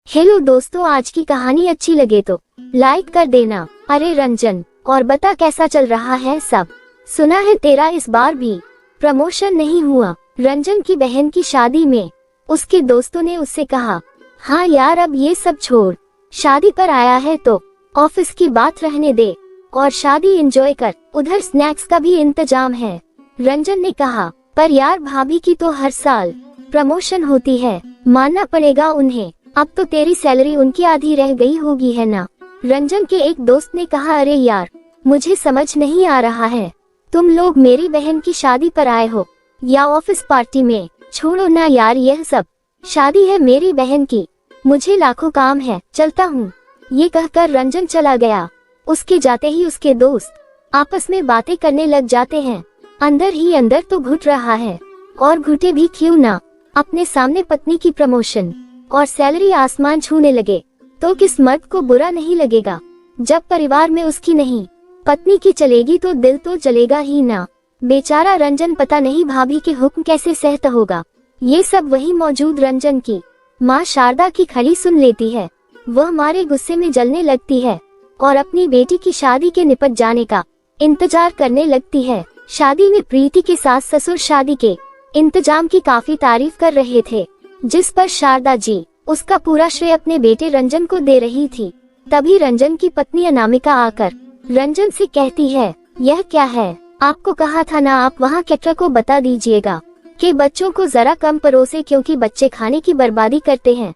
Hello दोस्तों, आज की कहानी अच्छी लगे तो लाइक कर देना। अरे रंजन, और बता कैसा चल रहा है सब? सुना है तेरा इस बार भी प्रमोशन नहीं हुआ। रंजन की बहन की शादी में उसके दोस्तों ने उससे कहा, हाँ यार अब ये सब छोड़, शादी पर आया है तो ऑफिस की बात रहने दे और शादी एंजॉय कर, उधर स्नैक्स का भी इंतजाम है। रंजन ने कहा, पर यार भाभी की तो हर साल प्रमोशन होती है, मानना पड़ेगा उन्हें, अब तो तेरी सैलरी उनकी आधी रह गई होगी है ना। रंजन के एक दोस्त ने कहा, अरे यार मुझे समझ नहीं आ रहा है, तुम लोग मेरी बहन की शादी पर आए हो या ऑफिस पार्टी में? छोड़ो ना यार यह सब, शादी है मेरी बहन की, मुझे लाखों काम है, चलता हूँ। ये कहकर रंजन चला गया। उसके जाते ही उसके दोस्त आपस में बातें करने लग जाते हैं। अंदर ही अंदर तो घुट रहा है, और घुटे भी क्यों ना, अपने सामने पत्नी की प्रमोशन और सैलरी आसमान छूने लगे तो किस मर्द को बुरा नहीं लगेगा। जब परिवार में उसकी नहीं पत्नी की चलेगी तो दिल तो जलेगा ही ना। बेचारा रंजन पता नहीं भाभी के हुक्म कैसे सहता होगा। ये सब वही मौजूद रंजन की माँ शारदा की खड़ी सुन लेती है। वह मारे गुस्से में जलने लगती है और अपनी बेटी की शादी के निपट जाने का इंतजार करने लगती है। शादी में प्रीति के सास ससुर शादी के इंतजाम की काफी तारीफ कर रहे थे, जिस पर शारदा जी उसका पूरा श्रेय अपने बेटे रंजन को दे रही थी। तभी रंजन की पत्नी अनामिका आकर रंजन से कहती है, यह क्या है? आपको कहा था ना आप वहाँ कैटर को बता दीजिएगा कि बच्चों को जरा कम परोसे, क्योंकि बच्चे खाने की बर्बादी करते हैं।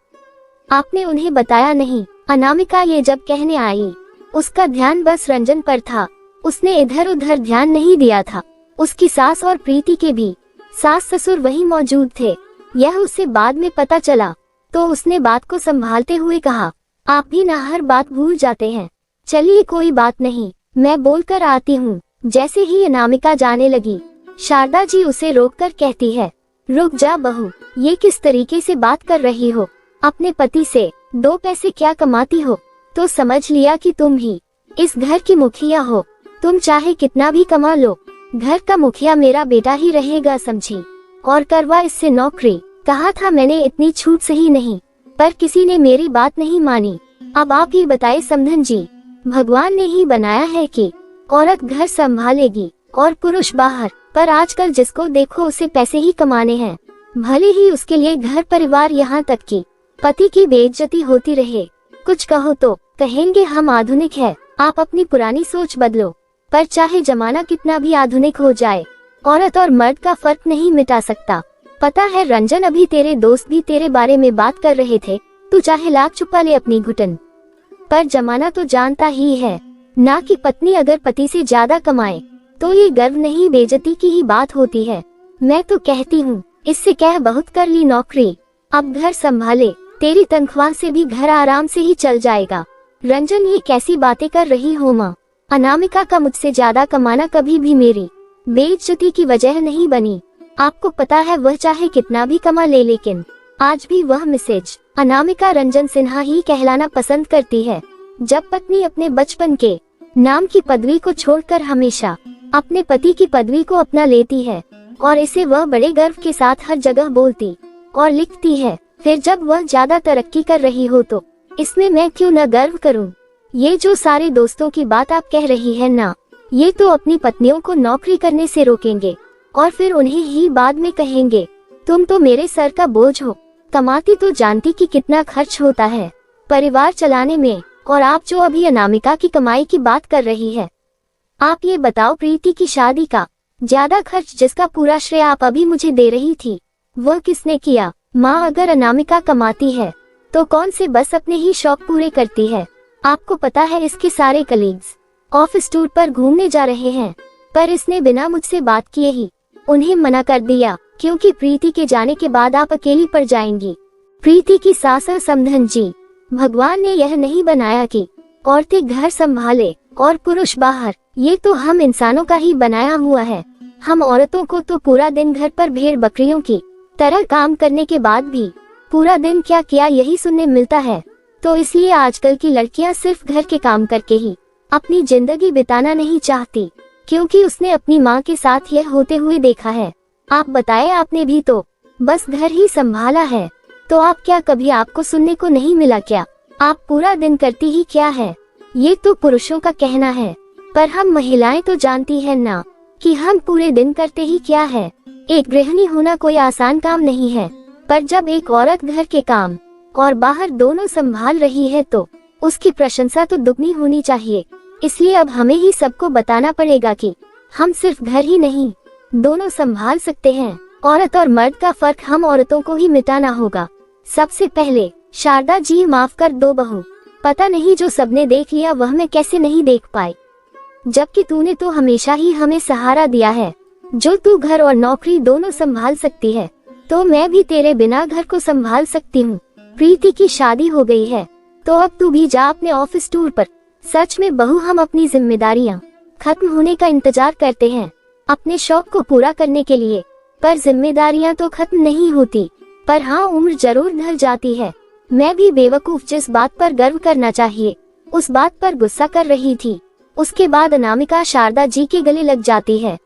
आपने उन्हें बताया नहीं। अनामिका ये जब कहने आई, उसका ध्यान बस रंजन पर था, उसने इधर उधर ध्यान नहीं दिया था। उसकी सास और प्रीति के भी सास ससुर वही मौजूद थे। यह उसे बाद में पता चला तो उसने बात को संभालते हुए कहा, आप भी ना हर बात भूल जाते हैं, चलिए कोई बात नहीं, मैं बोल कर आती हूँ। जैसे ही अनामिका जाने लगी, शारदा जी उसे रोककर कहती है, रुक जा बहू, ये किस तरीके से बात कर रही हो? अपने पति से दो पैसे क्या कमाती हो तो समझ लिया कि तुम ही इस घर की मुखिया हो। तुम चाहे कितना भी कमा लो, घर का मुखिया मेरा बेटा ही रहेगा, समझी? और करवा इससे नौकरी। कहा था मैंने इतनी छूट सही नहीं, पर किसी ने मेरी बात नहीं मानी। अब आप ही बताए समधन जी, भगवान ने ही बनाया है कि औरत घर संभालेगी और पुरुष बाहर, पर आजकल जिसको देखो उसे पैसे ही कमाने हैं, भले ही उसके लिए घर परिवार यहाँ तक कि पति की बेइज्जती होती रहे। कुछ कहो तो कहेंगे हम आधुनिक है। आप अपनी पुरानी सोच बदलो, पर चाहे जमाना कितना भी आधुनिक हो जाए, औरत और मर्द का फर्क नहीं मिटा सकता। पता है रंजन, अभी तेरे दोस्त भी तेरे बारे में बात कर रहे थे, तू चाहे लाख छुपा ले अपनी घुटन, पर जमाना तो जानता ही है ना कि पत्नी अगर पति से ज्यादा कमाए तो ये गर्व नहीं बेइज्जती की ही बात होती है। मैं तो कहती हूँ इससे कह बहुत कर ली नौकरी, अब घर संभाले, तेरी तनख्वाह से भी घर आराम से ही चल जाएगा। रंजन, ये कैसी बातें कर रही हो माँ? अनामिका का मुझसे ज्यादा कमाना कभी भी मेरी बेइज्जती की वजह नहीं बनी। आपको पता है वह चाहे कितना भी कमा ले, लेकिन आज भी वह मिसेज अनामिका रंजन सिन्हा ही कहलाना पसंद करती है। जब पत्नी अपने बचपन के नाम की पदवी को छोड़कर हमेशा अपने पति की पदवी को अपना लेती है और इसे वह बड़े गर्व के साथ हर जगह बोलती और लिखती है, फिर जब वह ज्यादा तरक्की कर रही हो तो इसमें मैं क्यों न गर्व करूं? ये जो सारे दोस्तों की बात आप कह रही है ना, ये तो अपनी पत्नियों को नौकरी करने से रोकेंगे और फिर उन्हें ही बाद में कहेंगे, तुम तो मेरे सर का बोझ हो, कमाती तो जानती कि कितना खर्च होता है परिवार चलाने में, और आप जो अभी अनामिका की कमाई की बात कर रही है। आप ये बताओ, प्रीति की शादी का ज्यादा खर्च जिसका पूरा श्रेय आप अभी मुझे दे रही थी, वह किसने किया? माँ, अगर अनामिका कमाती है तो कौन से बस अपने ही शौक पूरे करती है? आपको पता है इसके सारे कलीग्स ऑफिस टूर पर घूमने जा रहे हैं, पर इसने बिना मुझसे बात किए ही उन्हें मना कर दिया, क्योंकि प्रीति के जाने के बाद आप अकेली पड़ जाएंगी। प्रीति की सास समधन जी, भगवान ने यह नहीं बनाया कि औरतें घर संभाले और पुरुष बाहर, ये तो हम इंसानों का ही बनाया हुआ है। हम औरतों को तो पूरा दिन घर पर भेड़ बकरियों की तरह काम करने के बाद भी पूरा दिन क्या किया यही सुनने मिलता है। तो इसलिए आजकल की लड़कियां सिर्फ घर के काम करके ही अपनी जिंदगी बिताना नहीं चाहती, क्योंकि उसने अपनी माँ के साथ यह होते हुए देखा है। आप बताएं, आपने भी तो बस घर ही संभाला है, तो आप क्या कभी आपको सुनने को नहीं मिला क्या? आप पूरा दिन करती ही क्या है? ये तो पुरुषों का कहना है, पर हम महिलाएं तो जानती हैं ना कि हम पूरे दिन करते ही क्या है। एक गृहिणी होना कोई आसान काम नहीं है, पर जब एक औरत घर के काम और बाहर दोनों संभाल रही है तो उसकी प्रशंसा तो दुगनी होनी चाहिए। इसलिए अब हमें ही सबको बताना पड़ेगा कि हम सिर्फ घर ही नहीं, दोनों संभाल सकते हैं। औरत और मर्द का फर्क हम औरतों को ही मिटाना होगा। सबसे पहले शारदा जी, माफ कर दो बहू, पता नहीं जो सबने देख लिया वह मैं कैसे नहीं देख पाई, जबकि तूने तो हमेशा ही हमें सहारा दिया है। जो तू घर और नौकरी दोनों संभाल सकती है, तो मैं भी तेरे बिना घर को संभाल सकती हूँ। प्रीति की शादी हो गई है, तो अब तू भी जा अपने ऑफिस टूर पर। सच में बहू, हम अपनी जिम्मेदारियाँ खत्म होने का इंतजार करते हैं अपने शौक को पूरा करने के लिए, पर जिम्मेदारियाँ तो खत्म नहीं होती। पर हाँ, उम्र जरूर ढल जाती है। मैं भी बेवकूफ जिस बात पर गर्व करना चाहिए उस बात पर गुस्सा कर रही थी, उसके बाद अनामिका शारदा जी के गले लग जाती है।